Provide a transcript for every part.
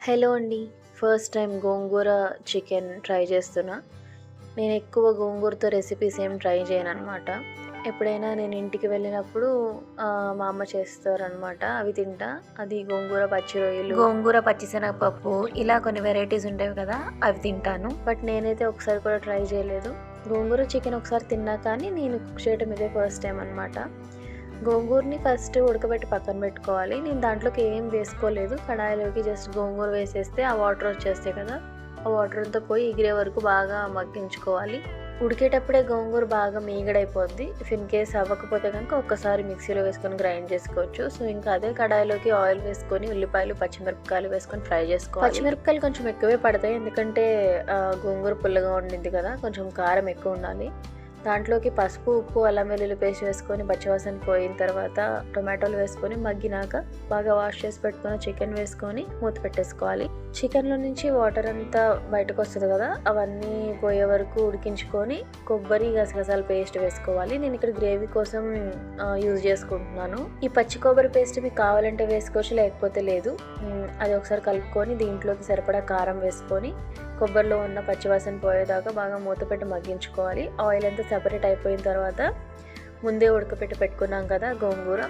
Hello అండి. First time గోంగూర chicken try చేస్తున్నా. నేను ఎక్కువ గోంగూరతో రెసిపీస్ ఏం ట్రై చేయననమాట. ఎప్పుడైనా నేను ఇంటికి వెళ్ళినప్పుడు మా అమ్మ చేస్తారనమాట. అవి తింటా. అది గోంగూర పచ్చి రొయ్యలు, గోంగూర పచ్చిశనగపప్పు ఇలా కొన్ని వెరైటీస్ ఉంటాయి కదా! అవి తింటాను. బట్ నేనైతే ఒకసారి కూడా ట్రై చేయలేదు. గోంగూర చికెన్ ఒకసారి తిన్నా కానీ నేను కుక్ చేయడం ఇదే ఫస్ట్ టైం అనమాట. గోంగూరని ఫస్ట్ ఉడకబెట్టి పక్కన పెట్టుకోవాలి. నేను దాంట్లోకి ఏం వేసుకోలేదు. కడాయిలోకి జస్ట్ గోంగూర వేసేస్తే ఆ వాటర్ వచ్చేస్తాయి కదా! ఆ వాటర్ అంతా పోయి ఎగిరే వరకు బాగా మగ్గించుకోవాలి. ఉడికేటప్పుడే గోంగూర బాగా మీగడైపోద్ది. ఇఫ్ ఇన్ కేస్ అవ్వకపోతే కనుక ఒక్కసారి మిక్సీలో వేసుకొని గ్రైండ్ చేసుకోవచ్చు. సో ఇంకా అదే కడాయిలోకి ఆయిల్ వేసుకొని ఉల్లిపాయలు, పచ్చిమిరపకాయలు వేసుకొని ఫ్రై చేసుకోవాలి. పచ్చిమిరపకాయలు కొంచెం ఎక్కువే పడతాయి, ఎందుకంటే గోంగూర పుల్లగా ఉండిద్ది కదా! కొంచెం కారం ఎక్కువ ఉండాలి. దాంట్లోకి పసుపు, ఉప్పు, అల్లం వెల్లుల్లి పేస్ట్ వేసుకొని పచ్చివాసన పోయిన తర్వాత టొమాటోలు వేసుకొని మగ్గినాక బాగా వాష్ చేసి పెట్టుకున్న చికెన్ వేసుకొని మూత పెట్టేసుకోవాలి. చికెన్లో నుంచి వాటర్ అంతా బయటకు వస్తుంది కదా, అవన్నీ పోయే వరకు ఉడికించుకొని కొబ్బరి, గసగసాల పేస్ట్ వేసుకోవాలి. నేను ఇక్కడ గ్రేవీ కోసం యూజ్ చేసుకుంటున్నాను. ఈ పచ్చి కొబ్బరి పేస్ట్ మీకు కావాలంటే వేసుకోవచ్చు, లేకపోతే లేదు. అది ఒకసారి కలుపుకొని దీంట్లోకి సరిపడా కారం వేసుకొని కొబ్బరిలో ఉన్న పచ్చివాసన పోయేదాకా బాగా మూత పెట్టి మగ్గించుకోవాలి. ఆయిల్ అంతా సెపరేట్ అయిపోయిన తర్వాత ముందే ఉడకపెట్టి పెట్టుకున్నాం కదా గోంగూర,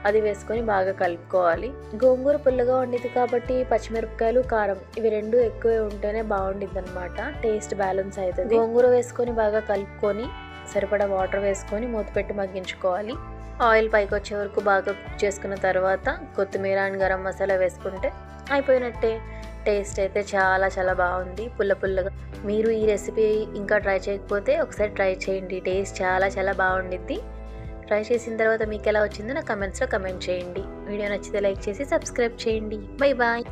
అది వేసుకొని బాగా కలుపుకోవాలి. గోంగూర పుల్లగా ఉండిద్ది కాబట్టి పచ్చిమిరపకాయలు, కారం ఇవి రెండు ఎక్కువే ఉంటేనే బాగుండిద్ది అనమాట. టేస్ట్ బ్యాలెన్స్ అవుతుంది. గోంగూర వేసుకొని బాగా కలుపుకొని సరిపడా వాటర్ వేసుకొని మూత పెట్టి మగ్గించుకోవాలి. ఆయిల్ పైకి వచ్చే వరకు బాగా కుక్ చేసుకున్న తర్వాత కొత్తిమీర అండ్ గరం మసాలా వేసుకుంటే అయిపోయినట్టే. టేస్ట్ అయితే చాలా చాలా బాగుంది, పుల్లగా. మీరు ఈ రెసిపీ ఇంకా ట్రై చేయకపోతే ఒకసారి ట్రై చేయండి. టేస్ట్ చాలా చాలా బాగుండిద్ది. ట్రై చేసిన తర్వాత మీకు ఎలా వచ్చిందో నా కమెంట్స్లో కమెంట్ చేయండి. వీడియో నచ్చితే లైక్ చేసి సబ్స్క్రైబ్ చేయండి. Bye bye.